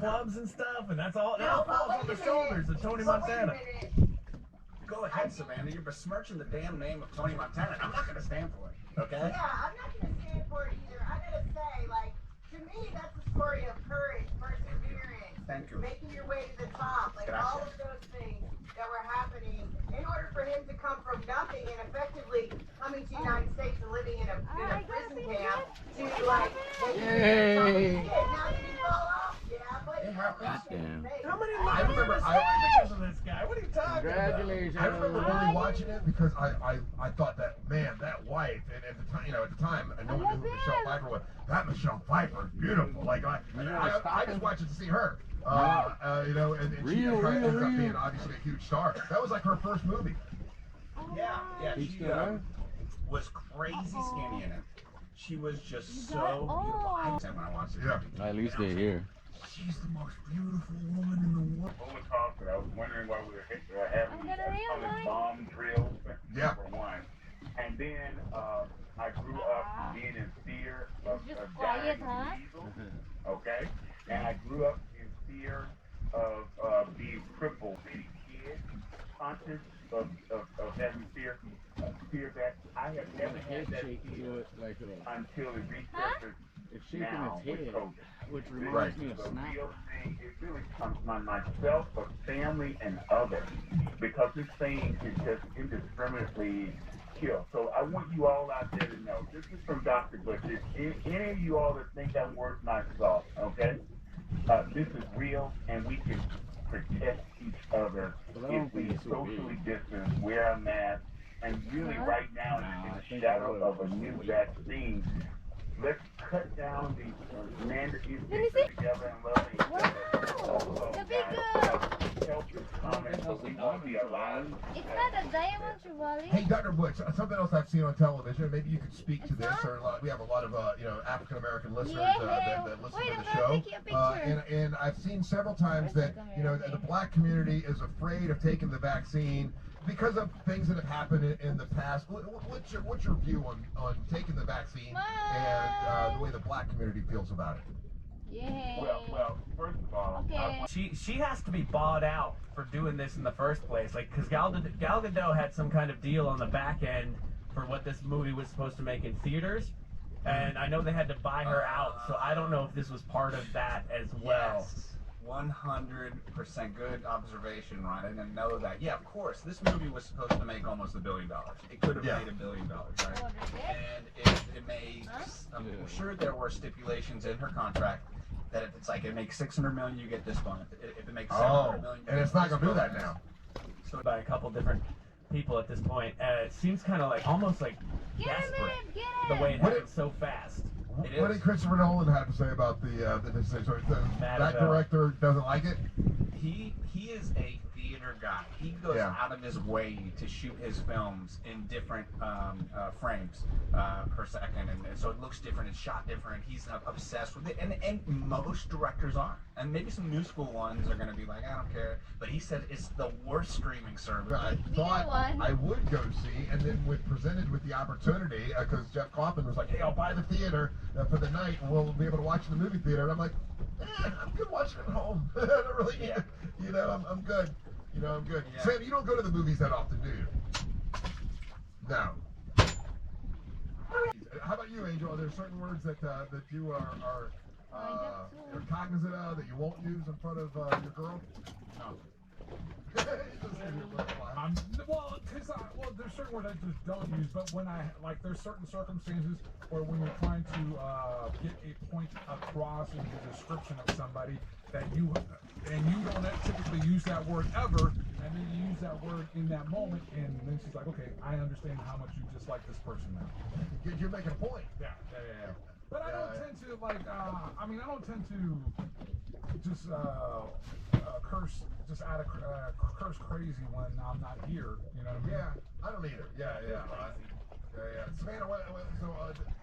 clubs and stuff, and that's all. It all falls on the shoulders of Tony Montana. Go ahead, Savannah. You're besmirching the damn name of Tony Montana. I'm not going to stand for it, okay? Yeah, I'm not going to stand for it either. I got to say, like, to me, that's a story of courage, perseverance. Thank you. Making your way to the top. Like, all of those things that were happening in order for him to come from nothing and effectively coming to the United States and living in a prison camp to, like, Yay! Now, did he fall off? Yeah, but it happens. How many I remember because of this guy? What are you talking Congratulations. I remember only watching it because I thought that, man, that wife, and at the time, you know, at the time, no one knew who Michelle Pfeiffer was. That Michelle Pfeiffer is beautiful. Like, I just watched it to see her. You know, and she ends up being obviously a huge star. That was like her first movie. Yeah, she was crazy skinny in it. She was just so beautiful. When I watched it. Yeah. At least they're here. She's the most beautiful woman in the world. What was talking? I was wondering why we were having these bomb drills for one. And then I grew up being in fear of dying diesel. Okay? And I grew up in fear of being crippled. Being a kid, conscious of having fear that I have never had that fear until the researchers now with COVID. Which reminds me of The Snapper. real thing, it really comes from myself, but family and others, because this thing is just indiscriminately kill. So I want you all out there to know, this is from Dr. Bush. If any of you all that think that word's not soft, okay? This is real, and we can protect each other if we socially distance, wear a mask, and really right now in the shadow of a new vaccine, let's cut down these mandates together and love each other. Wow! The big Help this comment so we won't be alive. It's not a diamond Chevrolet. Hey, Dr. Butch, something else I've seen on television, maybe you could speak to this, or we have a lot of, you know, African-American listeners that listen to the show. And I've seen several times that, you know, the black community is afraid of taking the vaccine because of things that have happened in the past. What's your view on taking the vaccine and the way the black community feels about it? Yeah. Well, first of all, okay. She has to be bought out for doing this in the first place. Like, because Gal Gadot had some kind of deal on the back end for what this movie was supposed to make in theaters, and I know they had to buy her out. So I don't know if this was part of that as well. Yes. 100% good observation, Ron. I didn't know that. Yeah, of course. This movie was supposed to make almost $1 billion. It could have made $1 billion, right? And it made. I'm sure there were stipulations in her contract that if it's like it makes $600 million, you get this bonus. If it makes $700 million, and it's not going to do that now. So by a couple different people at this point, it seems kind of like almost like desperate the way it happened so fast. What did Christopher Nolan have to say about the decision? So that director doesn't like it? He is a theater guy. He goes out of his way to shoot his films in different frames per second, and so it looks different. It's shot different. He's obsessed with it, and most directors are. And maybe some new school ones are going to be like, I don't care. But he said it's the worst streaming service. I thought I would go see, and then presented with the opportunity, because Jeff Kaufman was like, hey, I'll buy the theater for the night, and we'll be able to watch the movie theater. And I'm like, I'm good watching it at home. I don't really, you know, I'm good. You know, I'm good. Yeah. Sam, you don't go to the movies that often, do you? No. How about you, Angel? Are there certain words that you are cognizant of that you won't use in front of your girl? No. Well, there's certain words I just don't use, but when there's certain circumstances where when you're trying to get a point across in the description of somebody that you don't typically use that word ever, and then you use that word in that moment, and then she's like, okay, I understand how much you dislike this person now. You're making a point. Yeah. But I don't tend to I don't tend to just curse curse crazy when I'm not here. You know what I mean? Yeah, I don't either. Yeah. Savannah,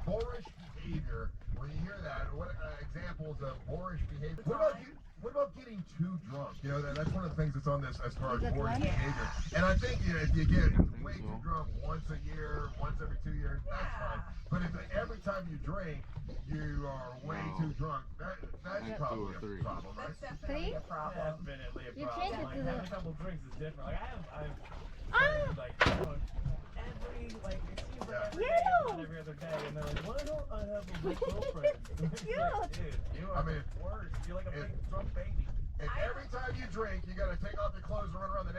boorish behavior. When you hear that, what examples of boorish behavior? What about you? what about getting too drunk? You know, that's one of the things that's on this as far as Is it boarding one? behavior. And I think, you know, if you get way too drunk once a year, once every 2 years, that's fine. But if every time you drink, you are way too drunk, that's probably a problem, right? That's definitely a problem. Definitely a You problem. change it Like to having the- a couple drinks is different. Like I've Ah! like every like it seems like every day, if not every other day, and they're like, why don't I have a good girlfriend? It's like, dude, you are I mean, the worst. You're like a big drunk baby. And every time you drink, you got to take off your clothes and run around the